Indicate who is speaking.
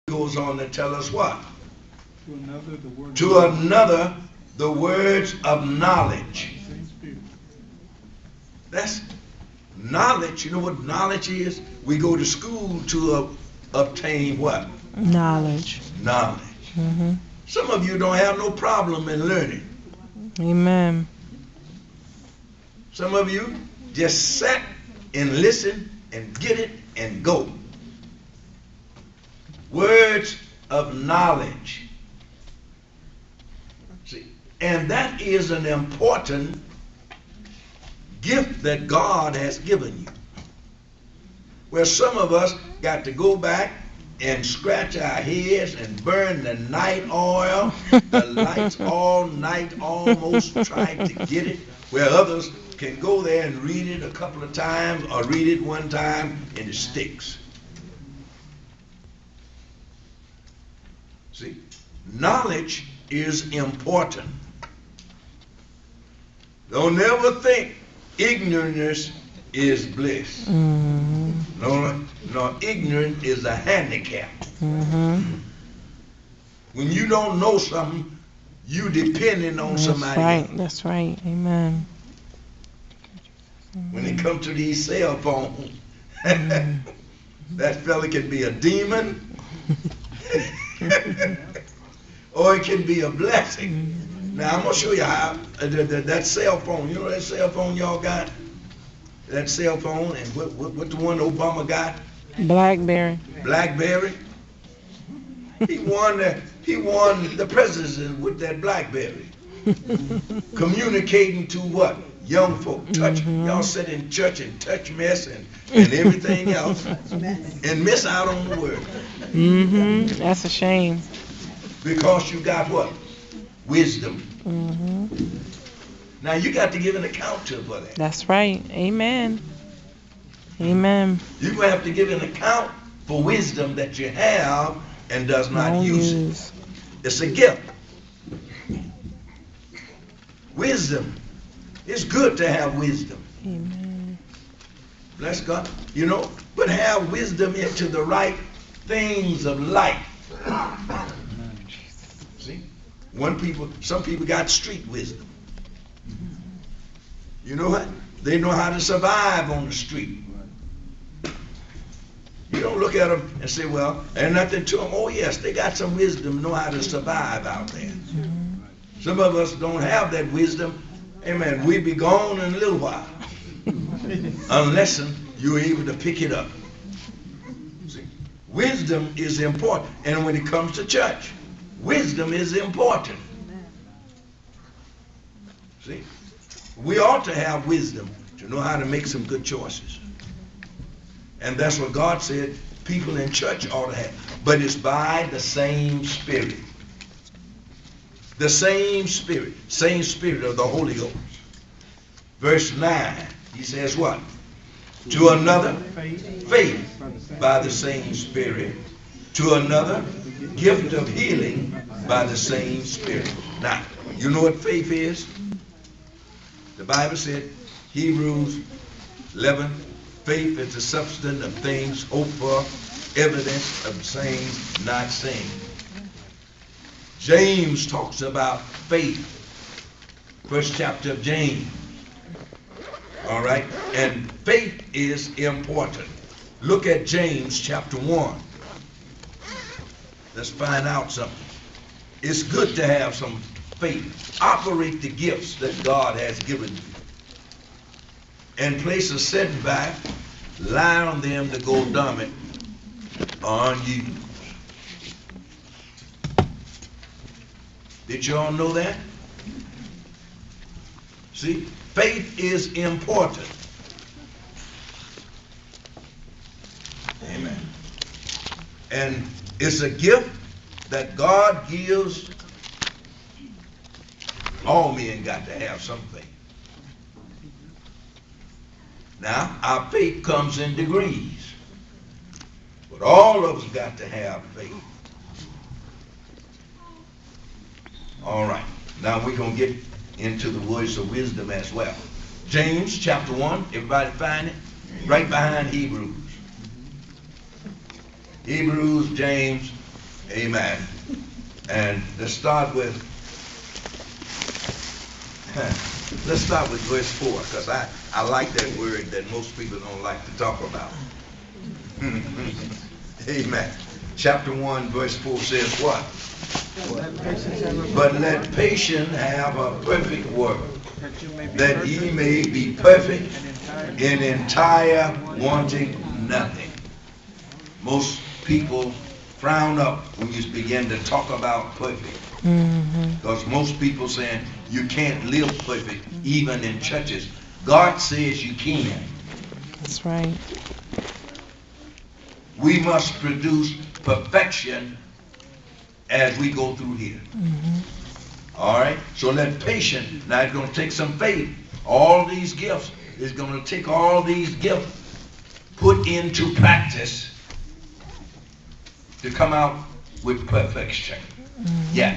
Speaker 1: goes on to tell us what?
Speaker 2: To another, the word
Speaker 1: To another, the words of knowledge.
Speaker 2: same spirit.
Speaker 1: That's knowledge. You know what knowledge is? We go to school to obtain what?
Speaker 3: Knowledge.
Speaker 1: Knowledge.
Speaker 3: Hmm.
Speaker 1: Some of you don't have no problem in learning.
Speaker 3: Amen.
Speaker 1: Some of you just sit and listen and get it and go. Words of knowledge. See, and that is an important gift that God has given you. Where some of us got to go back and scratch our heads and burn the night oil, the lights all night almost trying to get it, where others can go there and read it a couple of times or read it one time and it sticks. See, knowledge is important. Don't never think ignorance is bliss.
Speaker 3: Hmm.
Speaker 1: No, ignorance is a handicap.
Speaker 3: Hmm.
Speaker 1: When you don't know something, you depending on
Speaker 3: That's
Speaker 1: somebody
Speaker 3: right.
Speaker 1: else.
Speaker 3: That's right. Amen.
Speaker 1: When it comes to these cell phones, that fella can be a demon or it can be a blessing. Now I'm gonna show you how that cell phone. You know that cell phone y'all got? That cell phone and what the one Obama got?
Speaker 3: Blackberry.
Speaker 1: BlackBerry. He won the presidency with that BlackBerry. Communicating to what? Young folk. Touch. Y'all sit in church and touch mess and everything else and miss out on the word.
Speaker 3: Hmm. That's a shame.
Speaker 1: Because you got what? Wisdom.
Speaker 3: Hmm.
Speaker 1: Now you got to give an account to for that.
Speaker 3: That's right. Amen. Amen.
Speaker 1: You're going to have to give an account for wisdom that you have and does not
Speaker 3: Don't
Speaker 1: use it.
Speaker 3: use.
Speaker 1: It's a gift. Wisdom. It's good to have wisdom.
Speaker 3: Amen.
Speaker 1: Bless God. You know, but have wisdom into the right things of life. See? Some people got street wisdom. You know what? They know how to survive on the street. You don't look at them and say, well, there's nothing to them. Oh, yes, they got some wisdom, know how to survive out there. Some of us don't have that wisdom. Amen. We'll be gone in a little while. Unless you're able to pick it up. See? Wisdom is important. And when it comes to church, wisdom is important. See? We ought to have wisdom to know how to make some good choices. And that's what God said people in church ought to have. But it's by the same Spirit. The same Spirit of the Holy Ghost. Verse 9, he says what? To another, faith by the same Spirit. To another, gift of healing by the same Spirit. Now, you know what faith is? The Bible said, Hebrews 11, faith is the substance of things hoped for, evidence of things not seen. James talks about faith. First chapter of James. All right? And faith is important. Look at James chapter 1. Let's find out something. It's good to have some faith. Operate the gifts that God has given you. And place a setback, lie on them to go dormant on you. Did you all know that? See, faith is important. Amen. And it's a gift that God gives. All men got to have some faith. Now, our faith comes in degrees. But all of us got to have faith. All right. Now we're going to get into the words of wisdom as well. James chapter 1. Everybody find it? Right behind Hebrews. Hebrews, James, Amen. And let's start with verse 4, because I like that word that most people don't like to talk about. Amen. Chapter 1, verse 4 says what? But let patience have a perfect work, that ye may be perfect and entire, wanting nothing. Most people frown up when you begin to talk about perfect. Because most people saying you can't live perfect even in churches. God says you can.
Speaker 3: That's right.
Speaker 1: We must produce perfection as we go through here. All right? So let patience, now it's going to take some faith. All these gifts, it's going to take all these gifts put into practice to come out with perfection. Yeah.